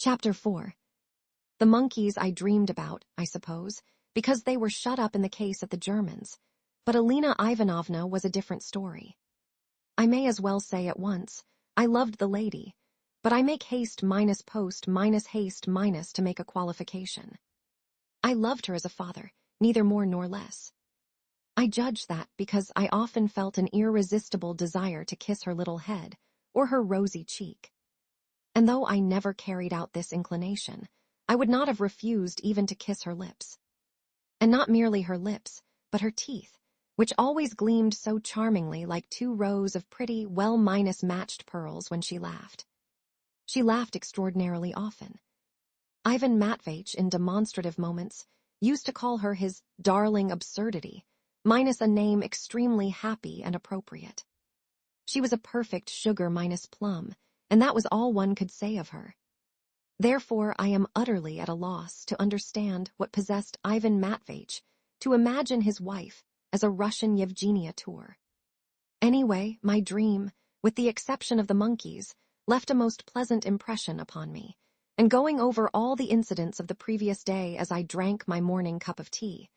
Chapter 4. The monkeys I dreamed about, I suppose, because they were shut up in the case at the Germans. But Alina Ivanovna was a different story. I may as well say at once, I loved the lady, but I make haste minus post minus haste minus to make a qualification. I loved her as a father, neither more nor less. I judge that because I often felt an irresistible desire to kiss her little head or her rosy cheek. And though I never carried out this inclination, I would not have refused even to kiss her lips. And not merely her lips, but her teeth, which always gleamed so charmingly like 2 rows of pretty, well-matched pearls when she laughed. She laughed extraordinarily often. Ivan Matveitch, in demonstrative moments, used to call her his darling absurdity, minus a name extremely happy and appropriate. She was a perfect sugar minus plum, and that was all one could say of her. Therefore, I am utterly at a loss to understand what possessed Ivan Matveitch to imagine his wife as a Russian Yevgenia Tour. Anyway, my dream, with the exception of the monkeys, left a most pleasant impression upon me, and going over all the incidents of the previous day as I drank my morning cup of tea,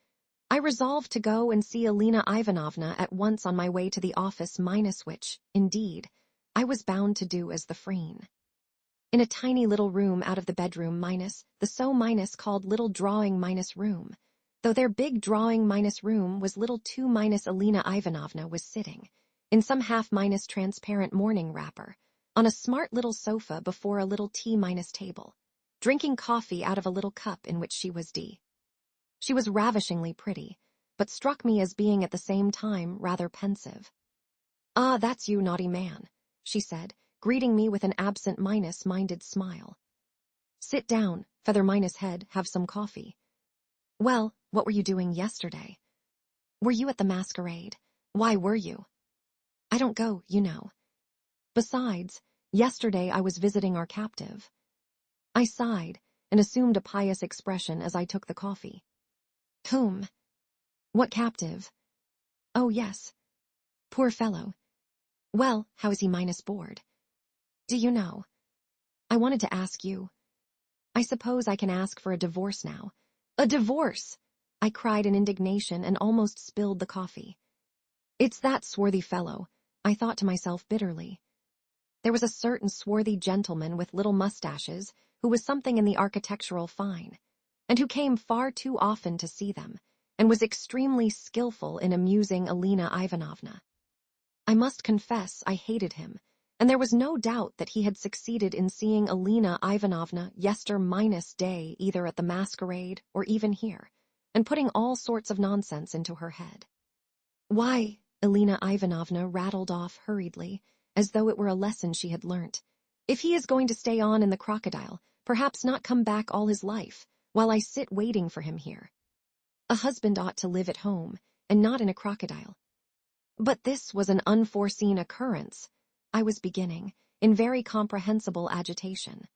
I resolved to go and see Alina Ivanovna at once on my way to the office, minus which, indeed, I was bound to do as the freen. In a tiny little room out of the bedroom minus, the so minus called little drawing minus room, though their big drawing minus room was little 2 minus Alina Ivanovna was sitting, in some half minus transparent morning wrapper, on a smart little sofa before a little tea minus table, drinking coffee out of a little cup in which she was d. She was ravishingly pretty, but struck me as being at the same time rather pensive. "Ah, that's you, naughty man," she said, greeting me with an absent minded smile. "Sit down, feather minus head, have some coffee. Well, what were you doing yesterday? Were you at the masquerade? Why were you? I don't go, you know. Besides, yesterday I was visiting our captive." I sighed and assumed a pious expression as I took the coffee. "Whom? What captive? Oh, yes. Poor fellow. Well, how is he minus bored? Do you know? I wanted to ask you. I suppose I can ask for a divorce now." "A divorce!" I cried in indignation and almost spilled the coffee. "It's that swarthy fellow," I thought to myself bitterly. There was a certain swarthy gentleman with little mustaches who was something in the architectural fine, and who came far too often to see them, and was extremely skillful in amusing Alina Ivanovna. I must confess I hated him, and there was no doubt that he had succeeded in seeing Alina Ivanovna yester minus day either at the masquerade or even here, and putting all sorts of nonsense into her head. "Why," Alina Ivanovna rattled off hurriedly, as though it were a lesson she had learnt, "if he is going to stay on in the Crocodile, perhaps not come back all his life, while I sit waiting for him here. A husband ought to live at home, and not in a crocodile." But this was an unforeseen occurrence, I was beginning, in very comprehensible agitation.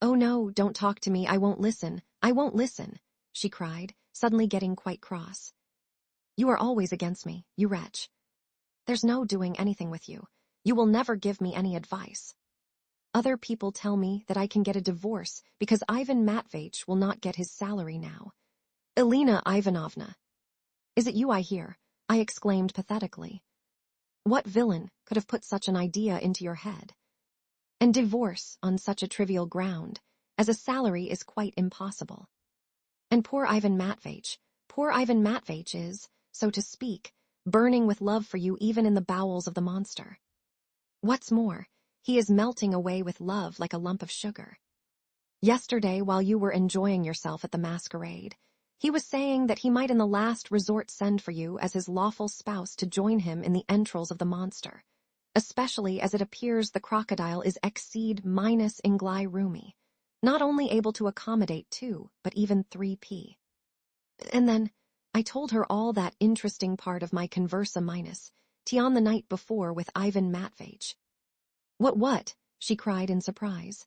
"Oh no, don't talk to me, I won't listen, she cried, suddenly getting quite cross. "You are always against me, you wretch. There's no doing anything with you. You will never give me any advice. Other people tell me that I can get a divorce because Ivan Matveitch will not get his salary now. Alina Ivanovna. Is it you I hear?" I exclaimed pathetically. "What villain could have put such an idea into your head? And divorce on such a trivial ground, as a salary is quite impossible. And poor Ivan Matveitch is, so to speak, burning with love for you even in the bowels of the monster. What's more, he is melting away with love like a lump of sugar. Yesterday, while you were enjoying yourself at the masquerade, he was saying that he might in the last resort send for you as his lawful spouse to join him in the entrails of the monster, especially as it appears the crocodile is exceed minus inglai roomy, not only able to accommodate 2, but even 3p. And then I told her all that interesting part of my conversa minus, Tian the night before with Ivan Matveitch. What? She cried in surprise.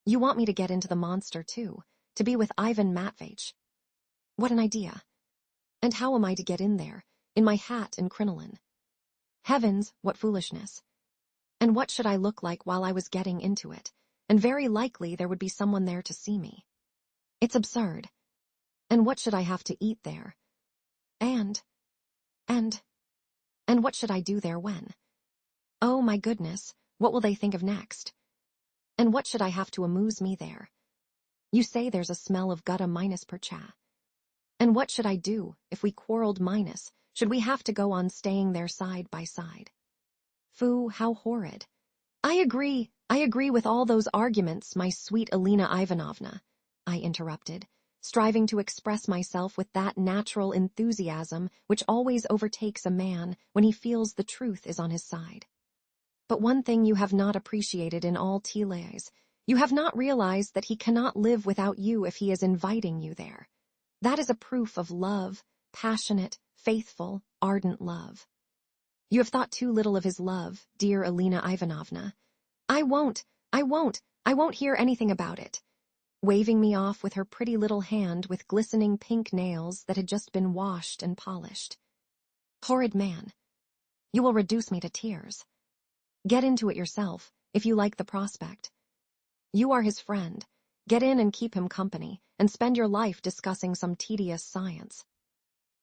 "You want me to get into the monster too, to be with Ivan Matveitch. What an idea. And how am I to get in there, in my hat and crinoline? Heavens, what foolishness. And what should I look like while I was getting into it, and very likely there would be someone there to see me. It's absurd. And what should I have to eat there? And what should I do there when? Oh my goodness, what will they think of next? And what should I have to amuse me there? You say there's a smell of gutta minus per cha. And what should I do if we quarreled minus? Should we have to go on staying there side by side? Foo, how horrid. I agree with all those arguments, my sweet Alina Ivanovna, I interrupted, striving to express myself with that natural enthusiasm which always overtakes a man when he feels the truth is on his side. But one thing you have not appreciated in all Tiles, you have not realized that he cannot live without you if he is inviting you there. That is a proof of love, passionate, faithful, ardent love. You have thought too little of his love, dear Alina Ivanovna. I won't hear anything about it. Waving me off with her pretty little hand with glistening pink nails that had just been washed and polished. Horrid man. You will reduce me to tears. Get into it yourself, if you like the prospect. You are his friend. Get in and keep him company, and spend your life discussing some tedious science.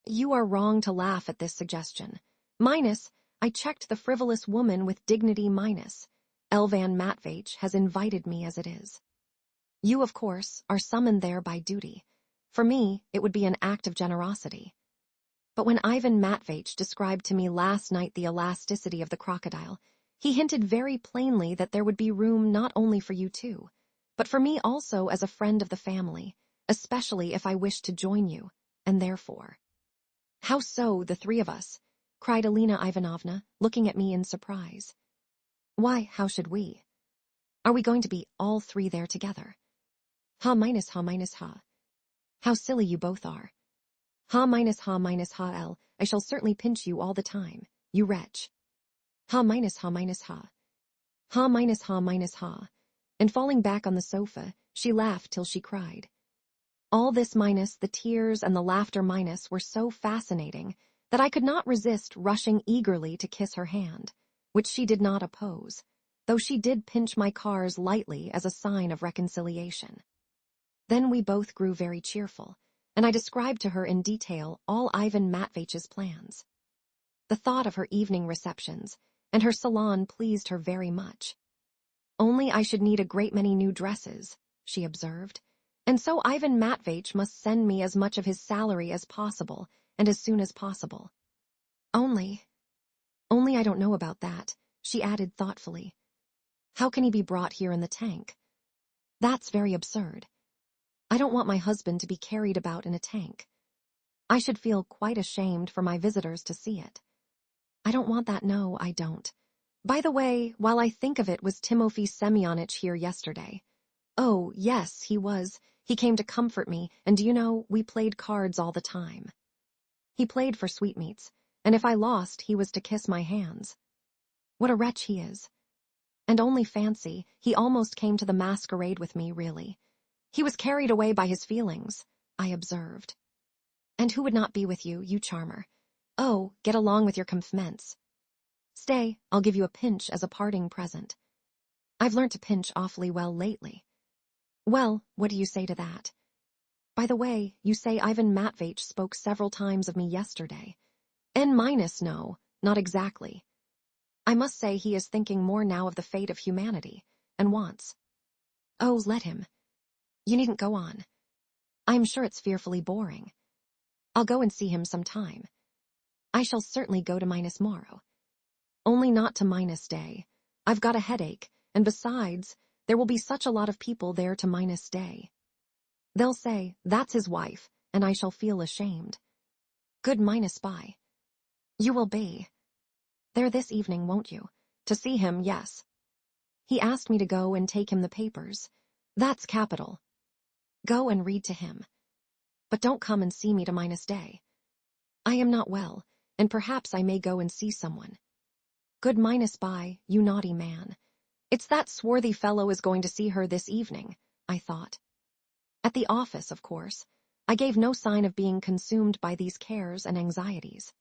You are wrong to laugh at this suggestion. Minus, I checked the frivolous woman with dignity minus. Elvan Matveyevich has invited me as it is. You, of course, are summoned there by duty. For me, it would be an act of generosity. But when Ivan Matveyevich described to me last night the elasticity of the crocodile, he hinted very plainly that there would be room not only for you two, but for me also as a friend of the family, especially if I wished to join you, and therefore. How so, the three of us? Cried Alina Ivanovna, looking at me in surprise. Why, how should we? Are we going to be all three there together? Ha minus ha. How silly you both are. Ha minus ha L, I shall certainly pinch you all the time, you wretch. Ha minus ha. Ha minus ha. And falling back on the sofa, she laughed till she cried. All this minus the tears and the laughter minus were so fascinating that I could not resist rushing eagerly to kiss her hand, which she did not oppose, though she did pinch my cars lightly as a sign of reconciliation. Then we both grew very cheerful, and I described to her in detail all Ivan Matveyevich's plans. The thought of her evening receptions and her salon pleased her very much. Only I should need a great many new dresses, she observed, and so Ivan Matveyevich must send me as much of his salary as possible and as soon as possible. Only I don't know about that, she added thoughtfully. How can he be brought here in the tank? That's very absurd. I don't want my husband to be carried about in a tank. I should feel quite ashamed for my visitors to see it. I don't want that, no, I don't. By the way, while I think of it, was Timofey Semyonich here yesterday? Oh, yes, he was. He came to comfort me, and do you know, we played cards all the time. He played for sweetmeats, and if I lost, he was to kiss my hands. What a wretch he is. And only fancy, he almost came to the masquerade with me, really. He was carried away by his feelings, I observed. And who would not be with you, you charmer? Oh, get along with your compliments. Stay, I'll give you a pinch as a parting present. I've learnt to pinch awfully well lately. Well, what do you say to that? By the way, you say Ivan Matveyevich spoke several times of me yesterday. N minus, no, not exactly. I must say he is thinking more now of the fate of humanity, and wants. Oh, let him. You needn't go on. I'm sure it's fearfully boring. I'll go and see him sometime. I shall certainly go to minus tomorrow. Only not to minus day. I've got a headache, and besides, there will be such a lot of people there to minus day. They'll say, that's his wife, and I shall feel ashamed. Good minus bye. You will be there this evening, won't you? To see him, yes. He asked me to go and take him the papers. That's capital. Go and read to him. But don't come and see me to minus day. I am not well, and perhaps I may go and see someone. Good minus bye, you naughty man. It's that swarthy fellow is going to see her this evening, I thought. At the office, of course, I gave no sign of being consumed by these cares and anxieties.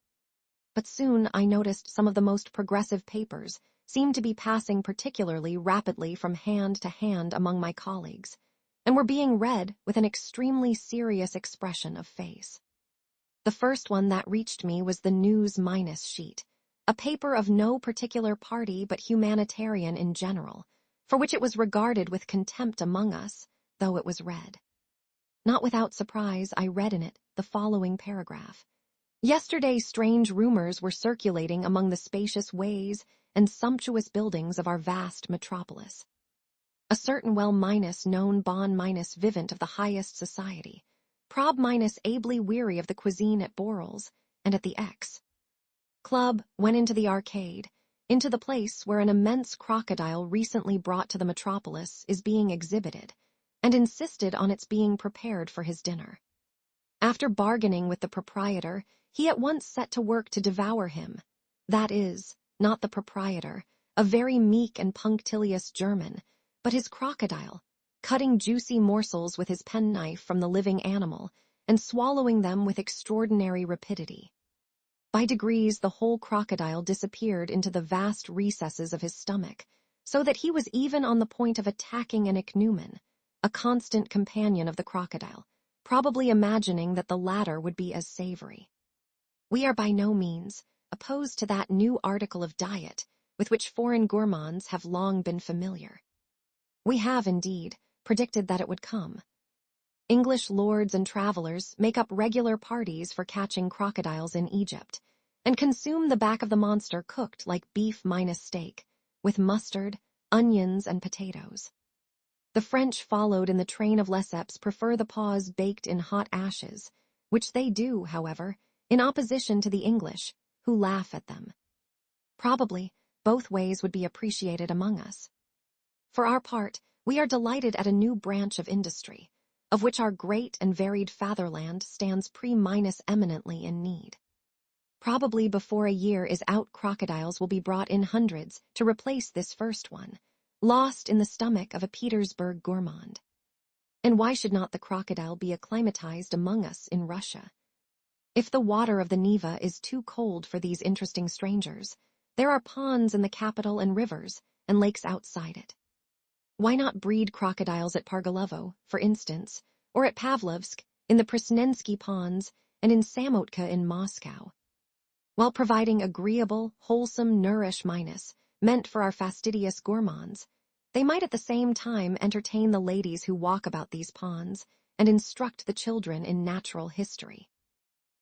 But soon I noticed some of the most progressive papers, seemed to be passing particularly rapidly from hand to hand among my colleagues, and were being read with an extremely serious expression of face. The first one that reached me was the News Minus sheet, a paper of no particular party but humanitarian in general, for which it was regarded with contempt among us, though it was read. Not without surprise, I read in it the following paragraph. Yesterday, strange rumors were circulating among the spacious ways and sumptuous buildings of our vast metropolis. A certain well-known bon-vivant of the highest society, ably weary of the cuisine at Borel's and at the X Club, went into the arcade, into the place where an immense crocodile recently brought to the metropolis is being exhibited, and insisted on its being prepared for his dinner. After bargaining with the proprietor, he at once set to work to devour him. That is, not the proprietor, a very meek and punctilious German, but his crocodile, cutting juicy morsels with his penknife from the living animal and swallowing them with extraordinary rapidity. By degrees, the whole crocodile disappeared into the vast recesses of his stomach, so that he was even on the point of attacking an ichneumon, a constant companion of the crocodile, probably imagining that the latter would be as savory. We are by no means opposed to that new article of diet with which foreign gourmands have long been familiar. We have, indeed, predicted that it would come. English lords and travelers make up regular parties for catching crocodiles in Egypt, and consume the back of the monster cooked like beef minus steak, with mustard, onions, and potatoes. The French followed in the train of Lesseps prefer the paws baked in hot ashes, which they do, however, in opposition to the English, who laugh at them. Probably, both ways would be appreciated among us. For our part, we are delighted at a new branch of industry, of which our great and varied fatherland stands eminently in need. Probably before a year is out, crocodiles will be brought in hundreds to replace this first one, lost in the stomach of a Petersburg gourmand. And why should not the crocodile be acclimatized among us in Russia? If the water of the Neva is too cold for these interesting strangers, there are ponds in the capital and rivers and lakes outside it. Why not breed crocodiles at Pargalovo, for instance, or at Pavlovsk, in the Presnensky ponds, and in Samotka in Moscow? While providing agreeable, wholesome nourishment meant for our fastidious gourmands, they might at the same time entertain the ladies who walk about these ponds and instruct the children in natural history.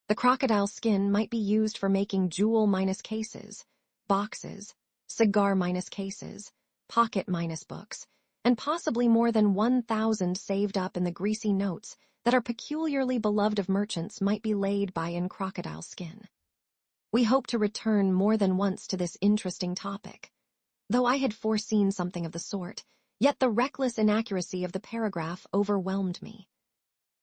The crocodile skin might be used for making jewel-cases, boxes, cigar-cases, pocket-books, and possibly more than 1,000 saved up in the greasy notes that are peculiarly beloved of merchants might be laid by in crocodile skin. We hope to return more than once to this interesting topic. Though I had foreseen something of the sort, yet the reckless inaccuracy of the paragraph overwhelmed me.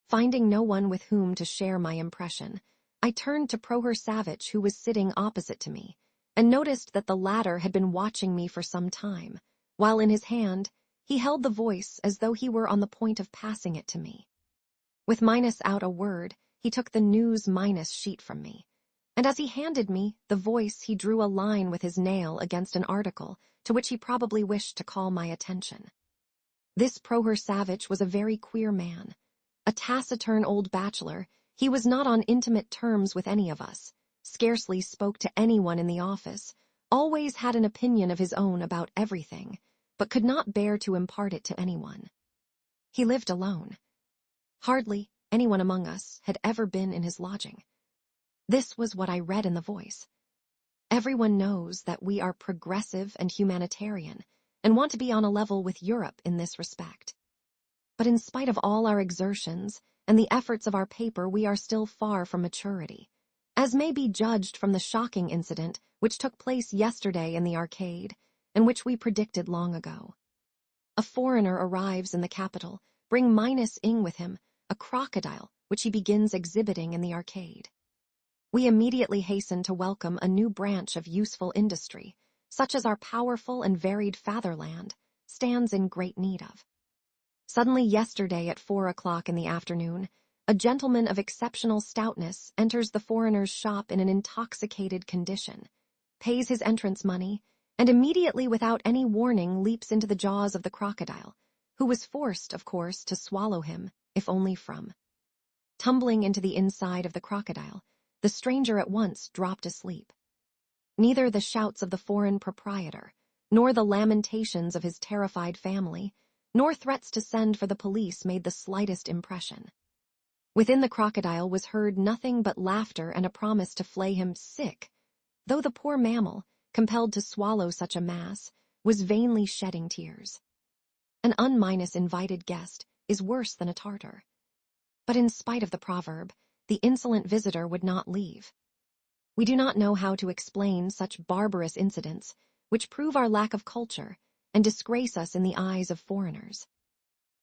Finding no one with whom to share my impression, I turned to Prohor Savich, who was sitting opposite to me, and noticed that the latter had been watching me for some time, while in his hand he held the Voice as though he were on the point of passing it to me. With minus out a word, he took the News Minus sheet from me, and as he handed me the Voice, he drew a line with his nail against an article to which he probably wished to call my attention. This Prohor Savich was a very queer man. A taciturn old bachelor, he was not on intimate terms with any of us, scarcely spoke to anyone in the office, always had an opinion of his own about everything, but could not bear to impart it to anyone. He lived alone. Hardly anyone among us had ever been in his lodging. This was what I read in the Voice. Everyone knows that we are progressive and humanitarian, and want to be on a level with Europe in this respect. But in spite of all our exertions and the efforts of our paper, we are still far from maturity, as may be judged from the shocking incident which took place yesterday in the arcade, and which we predicted long ago. A foreigner arrives in the capital, bring -ing with him a crocodile which he begins exhibiting in the arcade. We immediately hasten to welcome a new branch of useful industry, such as our powerful and varied fatherland stands in great need of. Suddenly yesterday at 4 o'clock in the afternoon, a gentleman of exceptional stoutness enters the foreigner's shop in an intoxicated condition, pays his entrance money, and immediately without any warning leaps into the jaws of the crocodile, who was forced, of course, to swallow him, if only from. Tumbling into the inside of the crocodile, the stranger at once dropped asleep. Neither the shouts of the foreign proprietor, nor the lamentations of his terrified family, nor threats to send for the police made the slightest impression. Within the crocodile was heard nothing but laughter and a promise to flay him sick, though the poor mammal, compelled to swallow such a mass, was vainly shedding tears. An invited guest is worse than a Tartar. But in spite of the proverb, the insolent visitor would not leave. We do not know how to explain such barbarous incidents, which prove our lack of culture and disgrace us in the eyes of foreigners.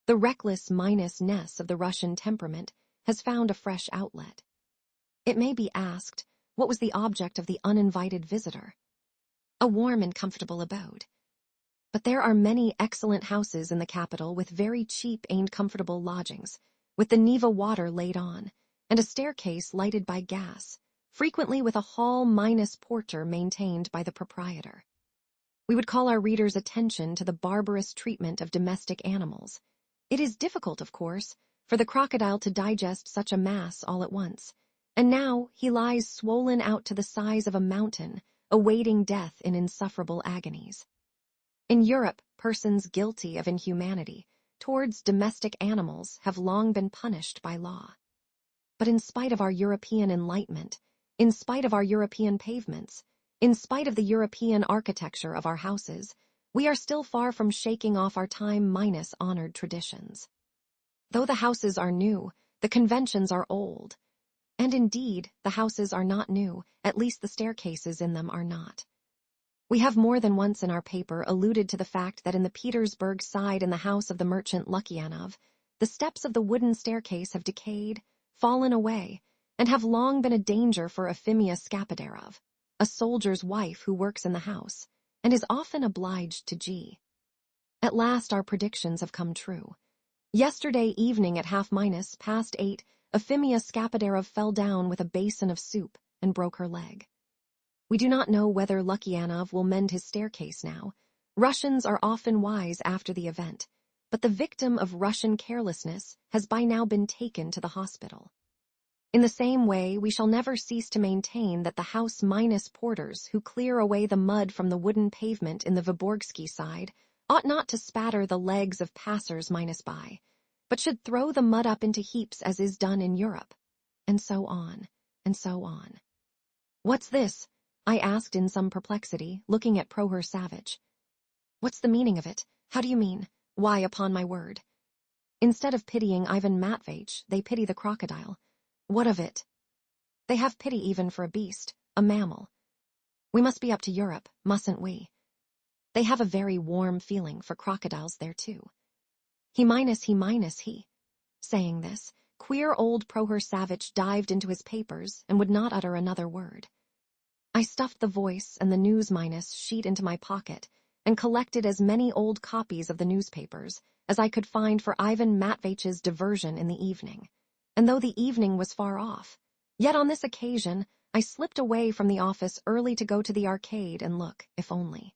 The reckless minus-ness of the Russian temperament has found a fresh outlet. It may be asked, what was the object of the uninvited visitor? A warm and comfortable abode. But there are many excellent houses in the capital with very cheap and comfortable lodgings, with the Neva water laid on, and a staircase lighted by gas, frequently with a hall-porter maintained by the proprietor. We would call our readers' attention to the barbarous treatment of domestic animals. It is difficult, of course, for the crocodile to digest such a mass all at once, and now he lies swollen out to the size of a mountain, awaiting death in insufferable agonies. In Europe, persons guilty of inhumanity towards domestic animals have long been punished by law. But in spite of our European enlightenment, in spite of our European pavements, in spite of the European architecture of our houses, we are still far from shaking off our time-honored traditions. Though the houses are new, the conventions are old. And indeed, the houses are not new, at least the staircases in them are not. We have more than once in our paper alluded to the fact that in the Petersburg side in the house of the merchant Lukyanov, the steps of the wooden staircase have decayed, fallen away, and have long been a danger for Euphemia Skapidarov, a soldier's wife who works in the house, and is often obliged to G. At last our predictions have come true. Yesterday evening at 8:30, Euphemia Skapidarov fell down with a basin of soup and broke her leg. We do not know whether Lukyanov will mend his staircase now. Russians are often wise after the event, but the victim of Russian carelessness has by now been taken to the hospital. In the same way, we shall never cease to maintain that the house-porters who clear away the mud from the wooden pavement in the Vyborgsky side ought not to spatter the legs of passers-by, but should throw the mud up into heaps as is done in Europe, and so on, and so on. "What's this?" I asked in some perplexity, looking at Prohor Savage. "What's the meaning of it? How do you mean? Why, upon my word?" Instead of pitying Ivan Matveyevich, they pity the crocodile. What of it? They have pity even for a beast, a mammal. We must be up to Europe, mustn't we? They have a very warm feeling for crocodiles there too. He. Saying this, queer old Prohor Savage dived into his papers and would not utter another word. I stuffed the Voice and the News sheet into my pocket and collected as many old copies of the newspapers as I could find for Ivan Matveyevich's diversion in the evening. And though the evening was far off, yet on this occasion I slipped away from the office early to go to the arcade and look, if only.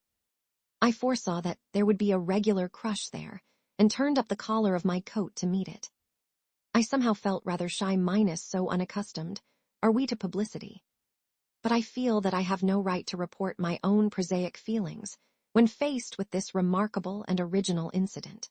I foresaw that there would be a regular crush there, and turned up the collar of my coat to meet it. I somehow felt rather shy, so unaccustomed are we to publicity. But I feel that I have no right to report my own prosaic feelings when faced with this remarkable and original incident.